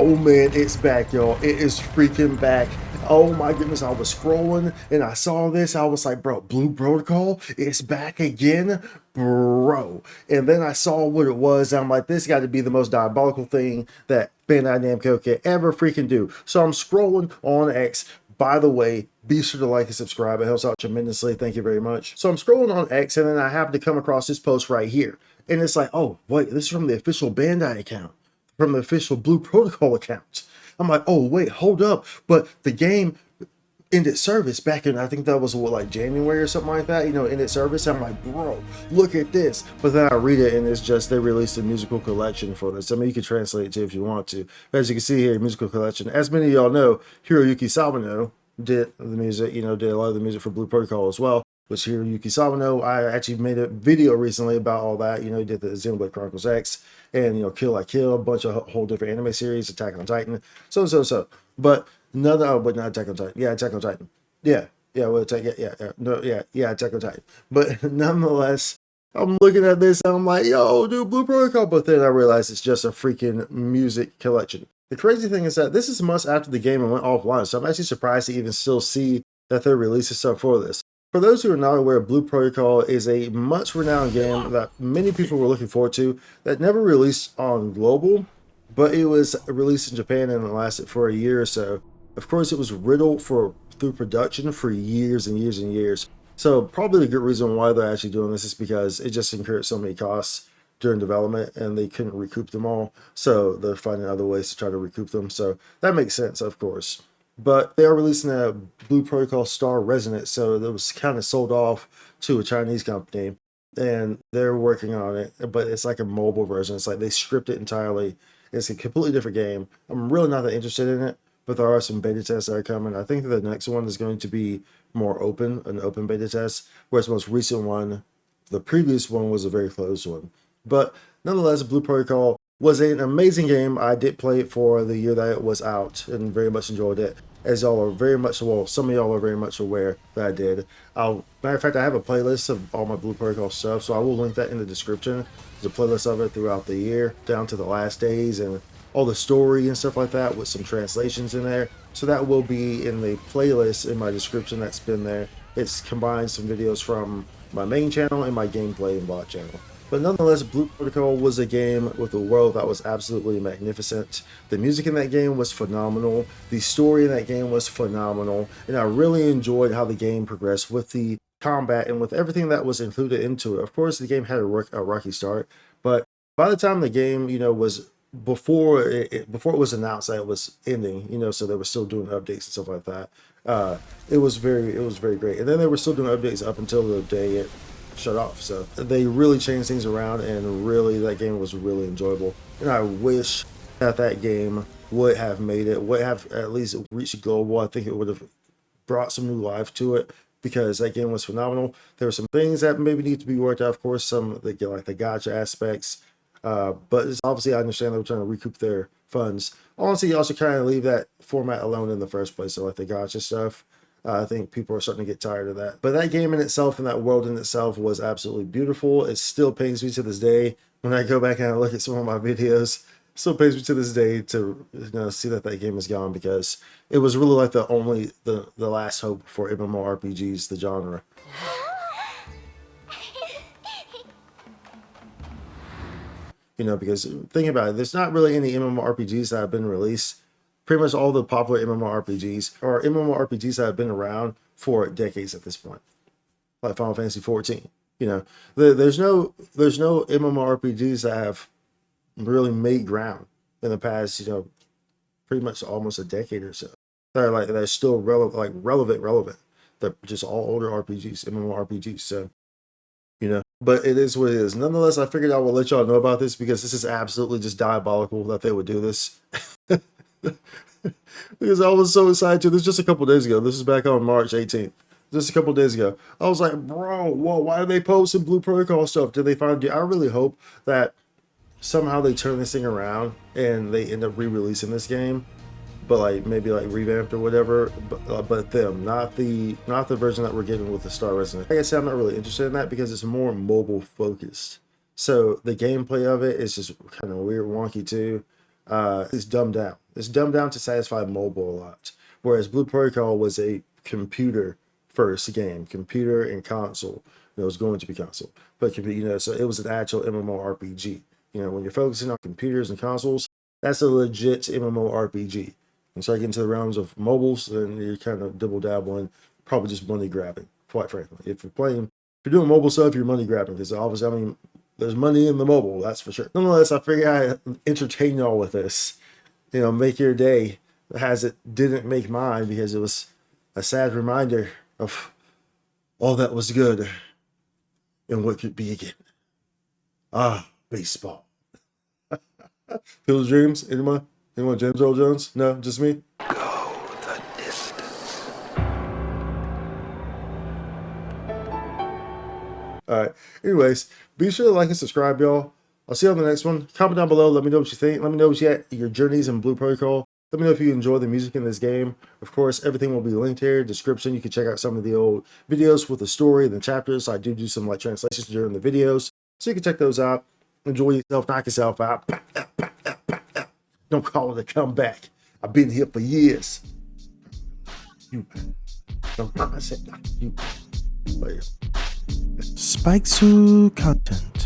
Oh man, it's back, y'all. It is freaking back. Oh my goodness, I was scrolling and I saw this. I was like, bro, Blue Protocol, it's back again, bro. And then I saw what it was. I'm like, this got to be the most diabolical thing that Bandai Namco can ever freaking do. So I'm scrolling on X. By the way, be sure to like and subscribe. It helps out tremendously. Thank you very much. So I'm scrolling on X and then I happen to come across this post right here. And it's like, oh, wait, this is from the official Bandai account, from the official Blue Protocol account. I'm like, oh, wait, hold up. But the game ended service back in, I think that was what, like January or something like that, ended service. I'm like, bro, look at this. But then I read it and it's just, they released a musical collection for this. I mean, you can translate it too if you want to. But as you can see here, musical collection. As many of y'all know, Hiroyuki Sawano did the music, did a lot of the music for Blue Protocol as well. Which Hiroyuki Sawano, I actually made a video recently about all that. He did the Xenoblade Chronicles X and Kill La Kill, a bunch of whole different anime series, Attack on Titan, so. But none of, but not Attack on Titan. Yeah, Attack on Titan. Yeah, well, Attack on Titan. But nonetheless, I'm looking at this and I'm like, yo, dude, Blue Protocol. But then I realized it's just a freaking music collection. The crazy thing is that this is months after the game went offline, so I'm actually surprised to even still see that they're releasing stuff for this. For those who are not aware, Blue Protocol is a much renowned game that many people were looking forward to that never released on global, but it was released in Japan and it lasted for a year or so. Of course, it was riddled through production for years and years and years. So probably a good reason why they're actually doing this is because it just incurred so many costs during development and they couldn't recoup them all. So they're finding other ways to try to recoup them. So that makes sense, of course. But they are releasing a Blue Protocol Star Resonance, so it was kind of sold off to a Chinese company, and they're working on it, but it's like a mobile version. It's like they stripped it entirely. It's a completely different game. I'm really not that interested in it, but there are some beta tests that are coming. I think that the next one is going to be more open, an open beta test, whereas the most recent one, the previous one, was a very closed one. But nonetheless, Blue Protocol was an amazing game. I did play it for the year that it was out and very much enjoyed it. As y'all are very much, well, some of y'all are very much aware that I did. Matter of fact, I have a playlist of all my Blue Protocol stuff, so I will link that in the description. There's a playlist of it throughout the year, down to the last days, and all the story and stuff like that with some translations in there. So that will be in the playlist in my description that's been there. It's combined some videos from my main channel and my gameplay and bot channel. But nonetheless, Blue Protocol was a game with a world that was absolutely magnificent. The music in that game was phenomenal. The story in that game was phenomenal. And I really enjoyed how the game progressed with the combat and with everything that was included into it. Of course, the game had a rocky start, but by the time the game, was before it was announced that it was ending, so they were still doing updates and stuff like that. It was very great. And then they were still doing updates up until the day it shut off. So they really changed things around, and really that game was really enjoyable. And I wish that game would have made it, would have at least reached global. I think it would have brought some new life to it, because that game was phenomenal. There were some things that maybe need to be worked out, of course, some like the gacha aspects, but it's obviously, I understand they were trying to recoup their funds. Honestly, you also kind of leave that format alone in the first place. So like the gacha stuff, I think people are starting to get tired of that. But that game in itself and that world in itself was absolutely beautiful. It still pains me to this day when I go back and I look at some of my videos. It still pains me to this day to see that game is gone, because it was really like the last hope for MMORPGs, the genre. Because think about it, there's not really any MMORPGs that have been released. Pretty much all the popular MMORPGs are MMORPGs that have been around for decades at this point, like Final Fantasy 14. There's no MMORPGs that have really made ground in the past, pretty much almost a decade or so. They're still relevant. They're just all older RPGs, MMORPGs. So, but it is what it is. Nonetheless, I figured I will let y'all know about this, because this is absolutely just diabolical that they would do this. Because I was so excited to. This was just a couple days ago. This is back on March 18th. Just a couple days ago. I was like, bro, whoa, why are they posting Blue Protocol stuff? Did they find you? I really hope that somehow they turn this thing around and they end up re-releasing this game, but maybe revamped or whatever. But them, not the version that we're getting with the Star Resonance. Like I said, I'm not really interested in that, because it's more mobile focused. So the gameplay of it is just kind of weird, wonky too. It's dumbed down. It's dumbed down to satisfy mobile a lot. Whereas Blue Protocol was a computer first game, computer and console. It was going to be console, but so it was an actual MMORPG. When you're focusing on computers and consoles, that's a legit MMORPG. And start getting to the realms of mobiles, then you're kind of double dabbling, probably just money grabbing. Quite frankly, if you're doing mobile stuff, you're money grabbing because obviously, I mean, there's money in the mobile, that's for sure. Nonetheless, I figured I'd entertain y'all with this. Make your day as it didn't make mine because it was a sad reminder of all that was good and what could be again. Baseball. Field of Dreams? Anyone? James Earl Jones? No, just me? Go the distance. Alright. Anyways, be sure to like and subscribe, y'all. I'll see you on the next one. Comment down below. Let me know what you think. Let me know what your journeys in Blue Protocol. Let me know if you enjoy the music in this game. Of course, everything will be linked here. Description. You can check out some of the old videos with the story and the chapters. I do some translations during the videos. So you can check those out. Enjoy yourself. Knock yourself out. Don't call it a comeback. I've been here for years. I said not you. Spike Sue content.